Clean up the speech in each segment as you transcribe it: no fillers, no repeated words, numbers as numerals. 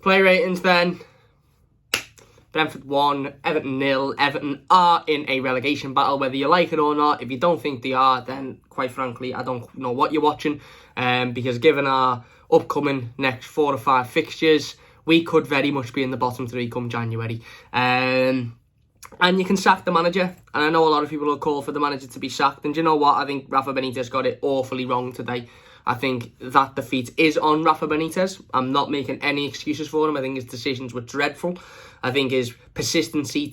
Player ratings then. Brentford 1, Everton 0. Everton are in a relegation battle, whether you like it or not. If you don't think they are, then quite frankly, I don't know what you're watching. Because given our upcoming next 4 or 5 fixtures, we could very much be in the bottom 3 come January. And you can sack the manager. And I know a lot of people will call for the manager to be sacked. And do you know what? I think Rafa Benitez got it awfully wrong today. I think that defeat is on Rafa Benitez. I'm not making any excuses for him. I think his decisions were dreadful. I think his persistency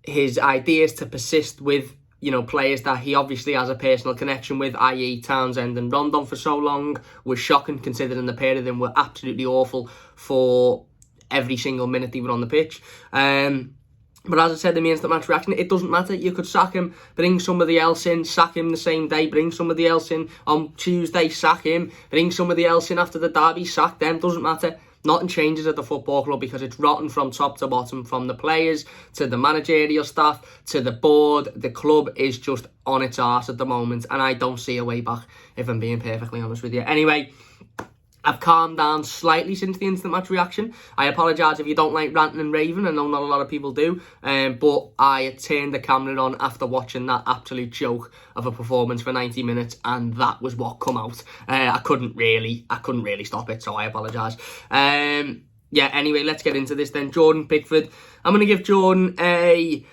his ideas to persist with, you know, players that he obviously has a personal connection with, i.e. Townsend and Rondon for so long, was shocking, considering the pair of them were absolutely awful for every single minute they were on the pitch. But as I said in the instant match reaction, it doesn't matter. You could sack him, bring somebody else in, sack him the same day, bring somebody else in on Tuesday, sack him, bring somebody else in after the derby, sack them, doesn't matter. Nothing changes at the football club because it's rotten from top to bottom, from the players to the managerial staff to the board. The club is just on its arse at the moment, and I don't see a way back, if I'm being perfectly honest with you. Anyway, I've calmed down slightly since the instant match reaction. I apologise if you don't like ranting and raving. I know not a lot of people do. But I turned the camera on after watching that absolute joke of a performance for 90 minutes, and that was what come out. I couldn't really stop it, so I apologise. Yeah, anyway, let's get into this then. Jordan Pickford. I'm going to give Jordan a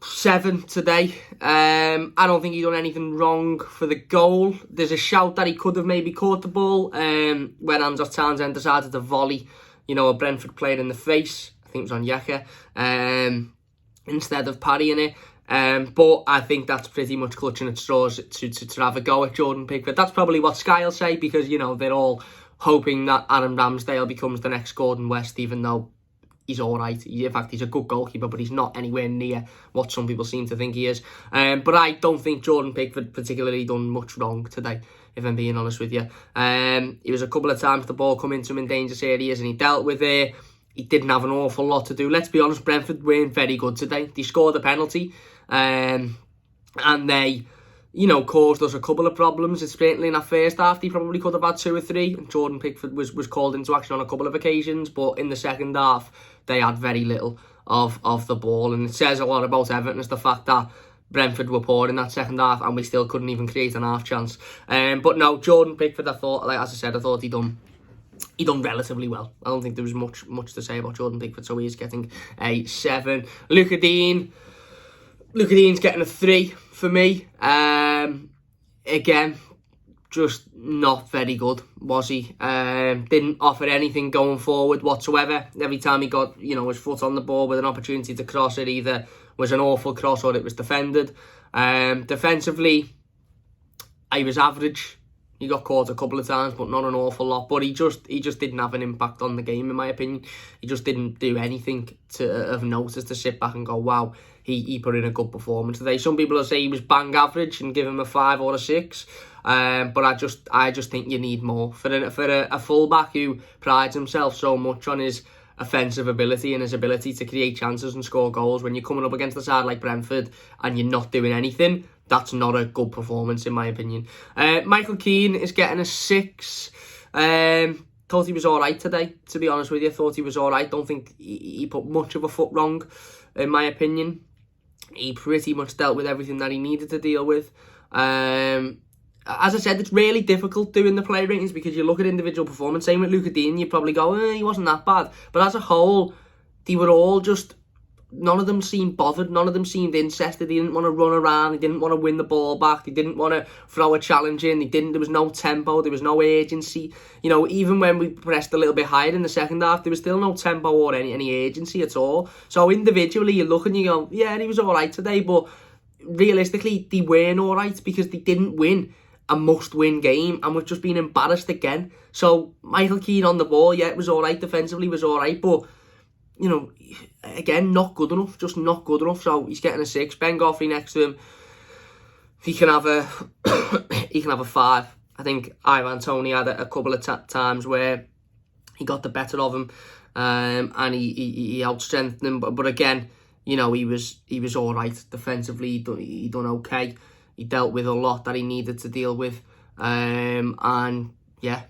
7 today. I don't think he done anything wrong for the goal. There's a shout that he could have maybe caught the ball when Andros Townsend decided to volley, you know, a Brentford player in the face. I think it was on Yeka, instead of parrying it. But I think that's pretty much clutching at straws to have a go at Jordan Pickford. That's probably what Sky will say, because, you know, they're all hoping that Aaron Ramsdale becomes the next Gordon West, even though he's all right. In fact, he's a good goalkeeper, but he's not anywhere near what some people seem to think he is. But I don't think Jordan Pickford particularly done much wrong today, if I'm being honest with you. He was a couple of times the ball come into him in dangerous areas and he dealt with it. He didn't have an awful lot to do. Let's be honest, Brentford weren't very good today. They scored a penalty, and they, you know, caused us a couple of problems. It's certainly in that first half, they probably could have had 2 or 3. And Jordan Pickford was called into action on a couple of occasions, but in the second half, they had very little of the ball. And it says a lot about Everton, is the fact that Brentford were poor in that second half and we still couldn't even create an half chance. But no, Jordan Pickford, I thought, like, as I said, I thought he done relatively well. I don't think there was much to say about Jordan Pickford, so he's getting a 7. Luca Dean's getting a 3 for me. Again, just not very good, was he? Didn't offer anything going forward whatsoever. Every time he got, you know, his foot on the ball with an opportunity to cross it, either was an awful cross or it was defended. Defensively, he was average. He got caught a couple of times, but not an awful lot. But he just didn't have an impact on the game, in my opinion. He just didn't do anything of note to sit back and go, wow, he put in a good performance today. Some people will say he was bang average and give him a 5 or a 6. But I just think you need more for a fullback who prides himself so much on his offensive ability and his ability to create chances and score goals. When you're coming up against a side like Brentford and you're not doing anything, that's not a good performance, in my opinion. Michael Keane is getting a 6. Thought he was all right today, to be honest with you. Thought he was all right. Don't think he put much of a foot wrong, in my opinion. He pretty much dealt with everything that he needed to deal with. As I said, it's really difficult doing the player ratings because you look at individual performance. Same with Luca Dean, you probably go, he wasn't that bad. But as a whole, they were all just, none of them seemed bothered. None of them seemed interested. They didn't want to run around. They didn't want to win the ball back. They didn't want to throw a challenge in. There was no tempo. There was no urgency. You know, even when we pressed a little bit higher in the second half, there was still no tempo or any urgency at all. So individually, you look and you go, yeah, he was all right today. But realistically, they weren't all right because they didn't win a must-win game, and we've just been embarrassed again. So Michael Keane on the ball, yeah, it was all right. Defensively, was all right, but you know, again, not good enough. Just not good enough. So he's getting a 6. Ben Godfrey next to him, he can have a 5. I think Ivan Toney had a couple of times where he got the better of him, and he outstrengthened him. But again, you know, he was all right defensively. He done okay. He dealt with a lot that he needed to deal with. And yeah,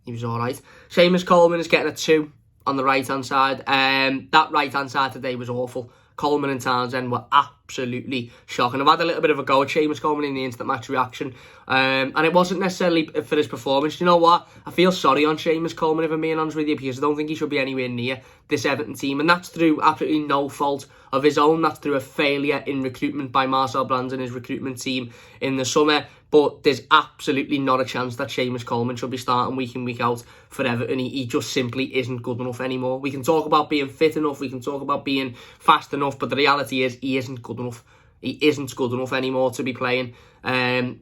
he was alright. Seamus Coleman is getting a 2 on the right-hand side. That right-hand side today was awful. Coleman and Townsend were absolutely shocking. I've had a little bit of a go at Seamus Coleman in the instant match reaction. And it wasn't necessarily for his performance. You know what? I feel sorry on Seamus Coleman, if I'm being honest with you, because I don't think he should be anywhere near this Everton team. And that's through absolutely no fault of his own. That's through a failure in recruitment by Marcel Brands and his recruitment team in the summer. But there's absolutely not a chance that Seamus Coleman should be starting week in, week out for Everton. He just simply isn't good enough anymore. We can talk about being fit enough, we can talk about being fast enough, but the reality is he isn't good enough. He isn't good enough anymore to be playing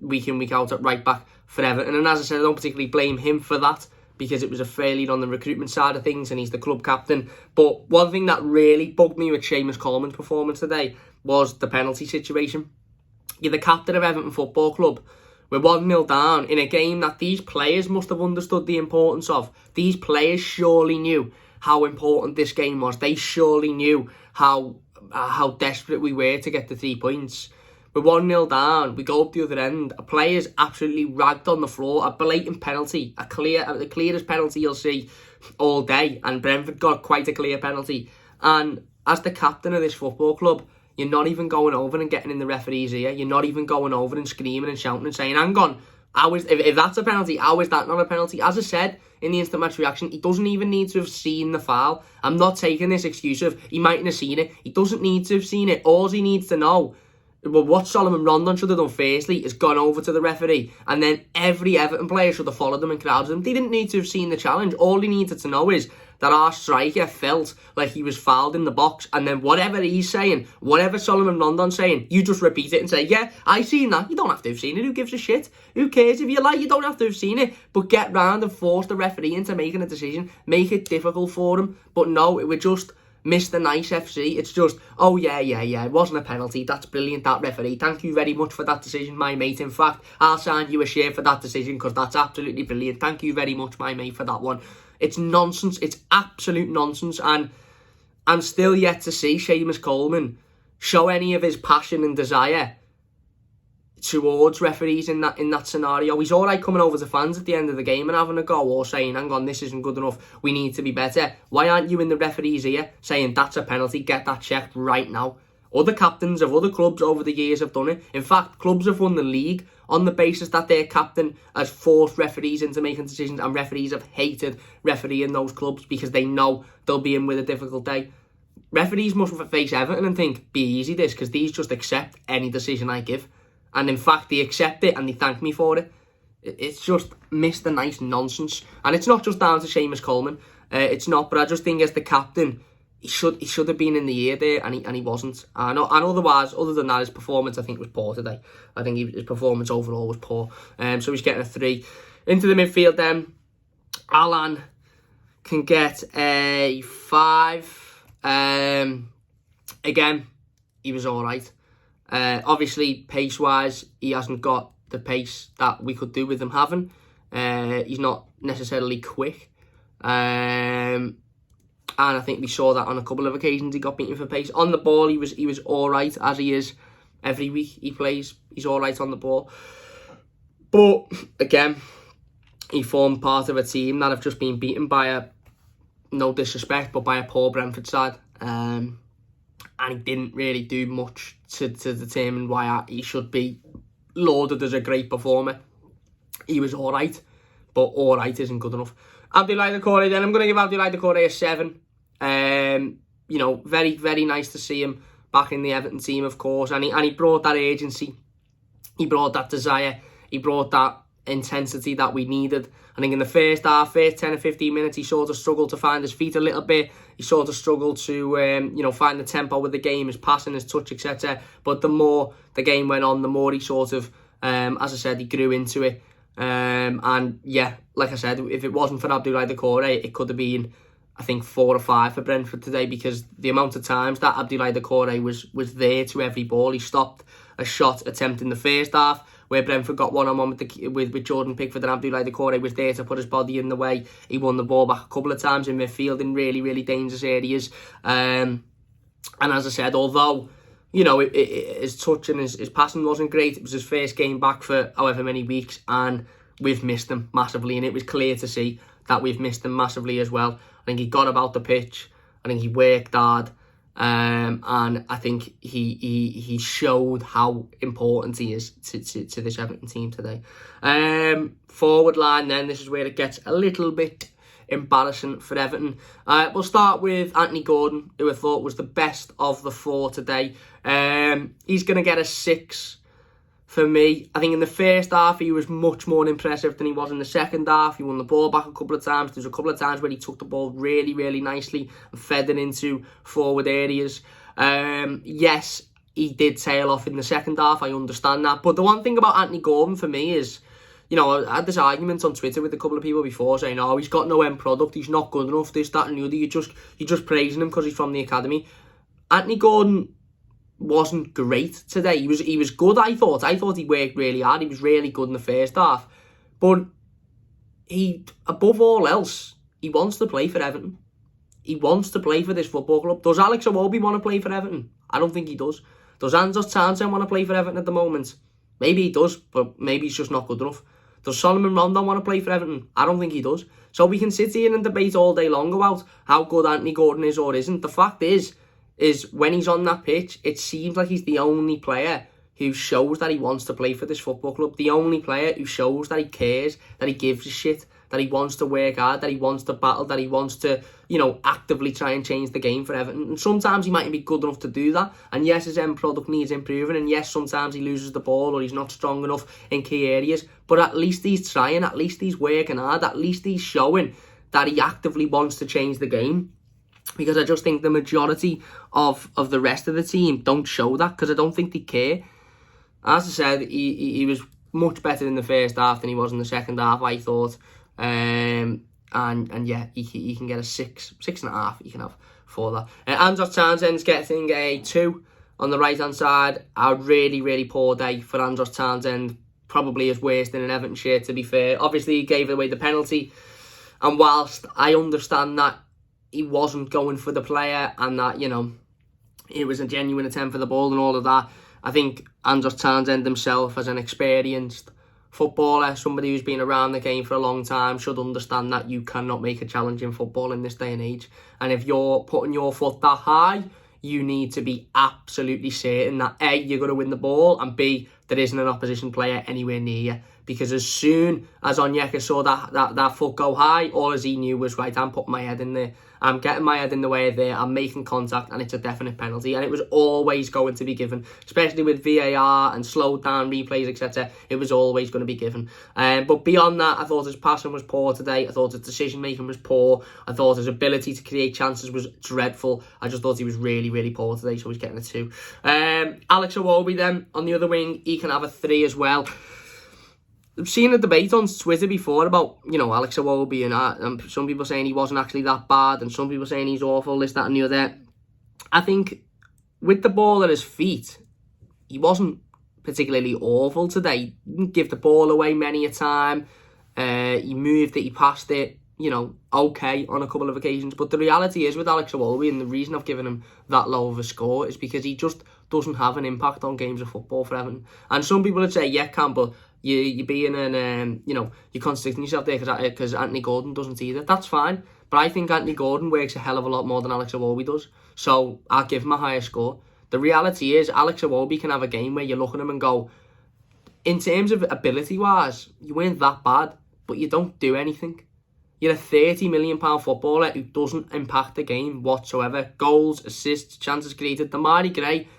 week in, week out at right back for Everton. And as I said, I don't particularly blame him for that, because it was a failure on the recruitment side of things and he's the club captain. But one thing that really bugged me with Seamus Coleman's performance today was the penalty situation. You're the captain of Everton Football Club. We're 1-0 down in a game that these players must have understood the importance of. These players surely knew how important this game was. They surely knew how desperate we were to get the 3 points. We're 1-0 down. We go up the other end. A player's absolutely ragged on the floor. A blatant penalty. The clearest penalty you'll see all day. And Brentford got quite a clear penalty. And as the captain of this football club, you're not even going over and getting in the referee's ear. You're not even going over and screaming and shouting and saying, hang on, if that's a penalty, how is that not a penalty? As I said in the instant match reaction, he doesn't even need to have seen the foul. I'm not taking this excuse of he mightn't have seen it. He doesn't need to have seen it. All he needs to know, well, what Solomon Rondon should have done firstly is gone over to the referee, and then every Everton player should have followed them and crowded them. They didn't need to have seen the challenge. All he needed to know is that our striker felt like he was fouled in the box, and then whatever he's saying, whatever Solomon Rondon's saying, you just repeat it and say, yeah, I seen that. You don't have to have seen it. Who gives a shit? Who cares if you like? You don't have to have seen it. But get round and force the referee into making a decision. Make it difficult for him. But no, it would just Mr. Nice FC. It's just, oh yeah, it wasn't a penalty. That's brilliant, that referee. Thank you very much for that decision, my mate. In fact, I'll sign you a share for that decision because that's absolutely brilliant. Thank you very much, my mate, for that one. It's nonsense. It's absolute nonsense. And I'm still yet to see Seamus Coleman show any of his passion and desire towards referees in that scenario. He's all right coming over to fans at the end of the game and having a go, or saying, hang on, this isn't good enough, we need to be better. Why aren't you in the referee's ear saying that's a penalty, get that checked right now? Other captains of other clubs over the years have done it. In fact, clubs have won the league on the basis that their captain has forced referees into making decisions, and referees have hated refereeing those clubs because they know they'll be in with a difficult day. Referees must face Everton and think, be easy this, because these just accept any decision I give. And in fact, they accept it and they thank me for it. It's just Mr. Nice nonsense. And it's not just down to Seamus Coleman. It's not, but I just think as the captain, he should have been in the air there, and he wasn't. And otherwise, other than that, his performance I think was poor today. I think his performance overall was poor. So he's getting a 3. Into the midfield then, Alan can get a 5. Again, he was all right. Obviously, pace-wise, he hasn't got the pace that we could do with him having. He's not necessarily quick. And I think we saw that on a couple of occasions. He got beaten for pace. On the ball, he was all right, as he is every week he plays. He's all right on the ball. But, again, he formed part of a team that have just been beaten by no disrespect, but by a poor Brentford side. And he didn't really do much to determine why he should be lauded as a great performer. He was all right, but all right isn't good enough. Abdoulaye Doucouré then, I'm going to give Abdoulaye Doucouré a 7. Very, very nice to see him back in the Everton team, of course, and he brought that urgency, he brought that desire, he brought that intensity that we needed. I think in the first 10 or 15 minutes, he sort of struggled to find his feet a little bit. He sort of struggled to, find the tempo with the game, his passing, his touch, etc. But the more the game went on, the more he sort of, as I said, he grew into it. And yeah, like I said, if it wasn't for Abdoulaye Doucouré, it could have been, I think, 4 or 5 for Brentford today, because the amount of times that Abdoulaye Doucouré was there to every ball. He stopped a shot attempt in the first half, where Brentford got one-on-one with Jordan Pickford, and Abdoulaye Doucouré was there to put his body in the way. He won the ball back a couple of times in midfield in really, really dangerous areas. And as I said, although his touch and his passing wasn't great. It was his first game back for however many weeks, and we've missed him massively, and it was clear to see that we've missed him massively as well. I think he got about the pitch. I think he worked hard, and I think he showed how important he is to this Everton team today. Forward line then, this is where it gets a little bit embarrassing for Everton. We'll start with Anthony Gordon, who I thought was the best of the four today. He's going to get a 6 for me. I think in the first half he was much more impressive than he was in the second half. He won the ball back a couple of times. There's a couple of times where he took the ball really, really nicely and fed it into forward areas. Yes, he did tail off in the second half. I understand that. But the one thing about Anthony Gordon for me is, I had this argument on Twitter with a couple of people before saying, oh, he's got no end product, he's not good enough, this, that and the other. You're just praising him because he's from the academy. Anthony Gordon wasn't great today. He was good, I thought. I thought he worked really hard. He was really good in the first half. But he, above all else, he wants to play for Everton. He wants to play for this football club. Does Alex Iwobi want to play for Everton? I don't think he does. Does Andros Townsend want to play for Everton at the moment? Maybe he does, but maybe he's just not good enough. Does Solomon Rondon want to play for Everton? I don't think he does. So we can sit here and debate all day long about how good Anthony Gordon is or isn't. The fact is when he's on that pitch, it seems like he's the only player who shows that he wants to play for this football club. The only player who shows that he cares, that he gives a shit, that he wants to work hard, that he wants to battle, that he wants to, actively try and change the game for Everton. And sometimes he mightn't be good enough to do that. And yes, his end product needs improving. And yes, sometimes he loses the ball or he's not strong enough in key areas. But at least he's trying, at least he's working hard, at least he's showing that he actively wants to change the game. Because I just think the majority of the rest of the team don't show that, because I don't think they care. As I said, he was much better in the first half than he was in the second half, I thought. And yeah, he can get a 6.5 you can have for that. Andros Townsend's getting a 2 on the right hand side. A really, really poor day for Andros Townsend. Probably his worst in an Everton shirt, to be fair. Obviously he gave away the penalty, and whilst I understand that he wasn't going for the player and that, it was a genuine attempt for the ball and all of that, I think Andros Townsend himself, as an experienced footballer, somebody who's been around the game for a long time, should understand that you cannot make a challenge in football in this day and age. And if you're putting your foot that high, you need to be absolutely certain that A, you're going to win the ball, and B, there isn't an opposition player anywhere near you. Because as soon as Onyeka saw that foot go high, all as he knew was, right, I'm putting my head in there. I'm getting my head in the way there. I'm making contact, and it's a definite penalty. And it was always going to be given, especially with VAR and slowed down replays, etc. It was always going to be given. But beyond that, I thought his passing was poor today. I thought his decision making was poor. I thought his ability to create chances was dreadful. I just thought he was really, really poor today, so he's getting a 2. Alex Iwobi then on the other wing, he can have a 3 as well. I've seen a debate on Twitter before about, Alex Iwobi and some people saying he wasn't actually that bad and some people saying he's awful, this, that and the other. I think with the ball at his feet, he wasn't particularly awful today. He didn't give the ball away many a time. He moved it, he passed it, okay on a couple of occasions. But the reality is with Alex Iwobi, and the reason I've given him that low of a score is because he just doesn't have an impact on games of football for Everton. And some people would say, yeah, Campbell, you're being you're contradicting yourself there because Anthony Gordon doesn't either. That's fine, but I think Anthony Gordon works a hell of a lot more than Alex Iwobi does, so I'll give him a higher score. The reality is Alex Iwobi can have a game where you look at him and go, in terms of ability wise, you weren't that bad, but you don't do anything. You're a £30 million footballer who doesn't impact the game whatsoever. Goals, assists, chances created. Demarai Gray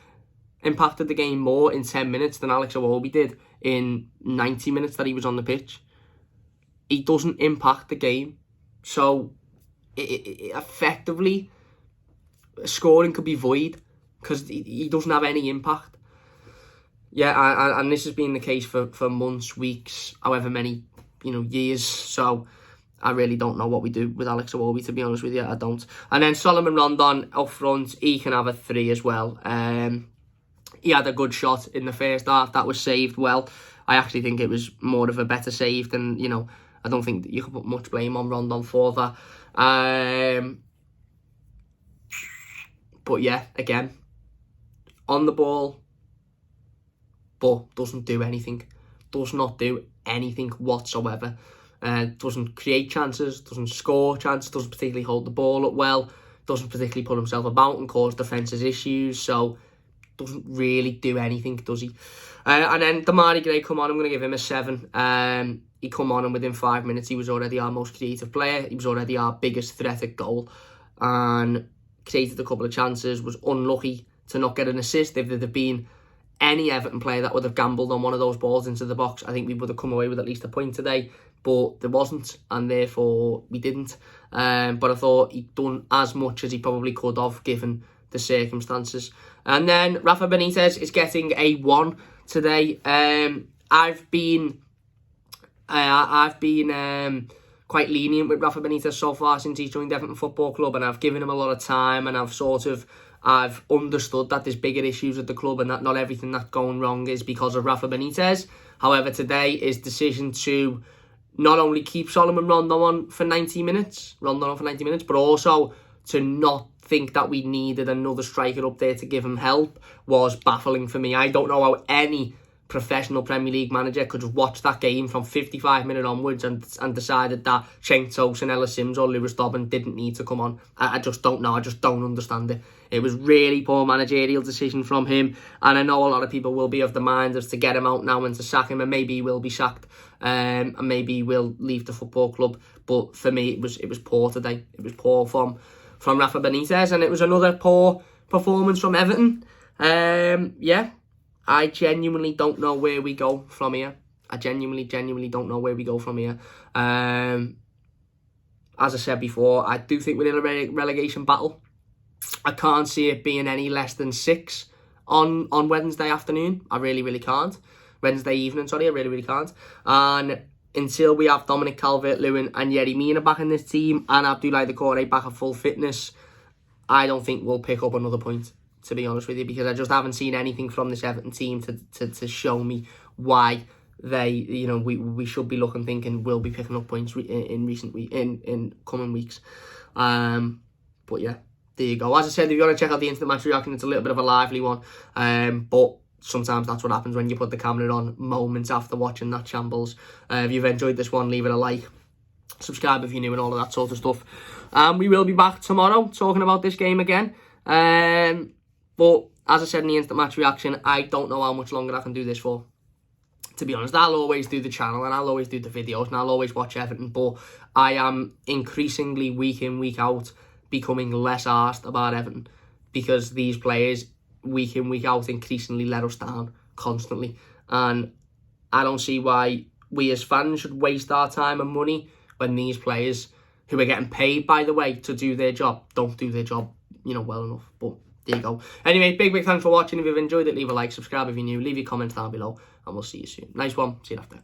impacted the game more in 10 minutes than Alex Iwobi did in 90 minutes that he was on the pitch. He doesn't impact the game. So, it effectively, scoring could be void because he doesn't have any impact. Yeah, and this has been the case for months, weeks, however many, years. So, I really don't know what we do with Alex Iwobi, to be honest with you. I don't. And then Solomon Rondon up front, he can have a 3 as well. He had a good shot in the first half that was saved well. I actually think it was more of a better save than, I don't think you can put much blame on Rondon for that. But yeah, again, on the ball, but doesn't do anything. Does not do anything whatsoever. Doesn't create chances, doesn't score chances, doesn't particularly hold the ball up well, doesn't particularly put himself about and cause defences issues, so doesn't really do anything, does he? And then Demarai Gray come on, I'm going to give him a 7. He come on and within 5 minutes he was already our most creative player, he was already our biggest threat at goal, and created a couple of chances, was unlucky to not get an assist. If there'd have been any Everton player that would have gambled on one of those balls into the box, I think we would have come away with at least a point today, but there wasn't, and therefore we didn't. But I thought he'd done as much as he probably could have given the circumstances. And then Rafa Benitez is getting a 1 today. I've been quite lenient with Rafa Benitez so far since he's joined Everton Football Club, and I've given him a lot of time, and I've understood that there's bigger issues at the club and that not everything that's going wrong is because of Rafa Benitez. However, today his decision to not only keep Solomon Rondon on for 90 minutes, but also to not think that we needed another striker up there to give him help was baffling for me. I don't know how any professional Premier League manager could have watched that game from 55 minutes onwards and decided that Cenk Tosun, Ellis Sims or Lewis Dobbin didn't need to come on. I just don't know. I just don't understand it. It was really poor managerial decision from him, and I know a lot of people will be of the mind as to get him out now and to sack him, and maybe he will be sacked, and maybe he will leave the football club. But for me, it was poor today. It was poor from Rafa Benitez, and it was another poor performance from Everton. I genuinely don't know where we go from here. I genuinely don't know where we go from here. As I said before, I do think we're in a relegation battle. I can't see it being any less than 6 on Wednesday afternoon. I really can't. Wednesday evening, sorry, I really can't. And until we have Dominic Calvert-Lewin and Yerry Mina back in this team and Abdoulaye Doucouré back at full fitness, I don't think we'll pick up another point, to be honest with you, because I just haven't seen anything from this Everton team to show me why they, we should be looking, thinking we'll be picking up points in coming weeks. But yeah, there you go. As I said, if you want to check out the instant match reaction, it's a little bit of a lively one. But sometimes that's what happens when you put the camera on moments after watching that shambles. If you've enjoyed this one, leave it a like. Subscribe if you're new and all of that sort of stuff. We will be back tomorrow talking about this game again. But as I said in the instant match reaction, I don't know how much longer I can do this for. To be honest, I'll always do the channel and I'll always do the videos and I'll always watch Everton, but I am increasingly week in, week out becoming less arsed about Everton because these players week in, week out increasingly let us down constantly, and I don't see why we as fans should waste our time and money when these players, who are getting paid, by the way, to do their job, don't do their job, well enough. But there you go. Anyway, big thanks for watching. If you've enjoyed it, leave a like, subscribe if you're new, leave your comments down below, and we'll see you soon. Nice one. See you after.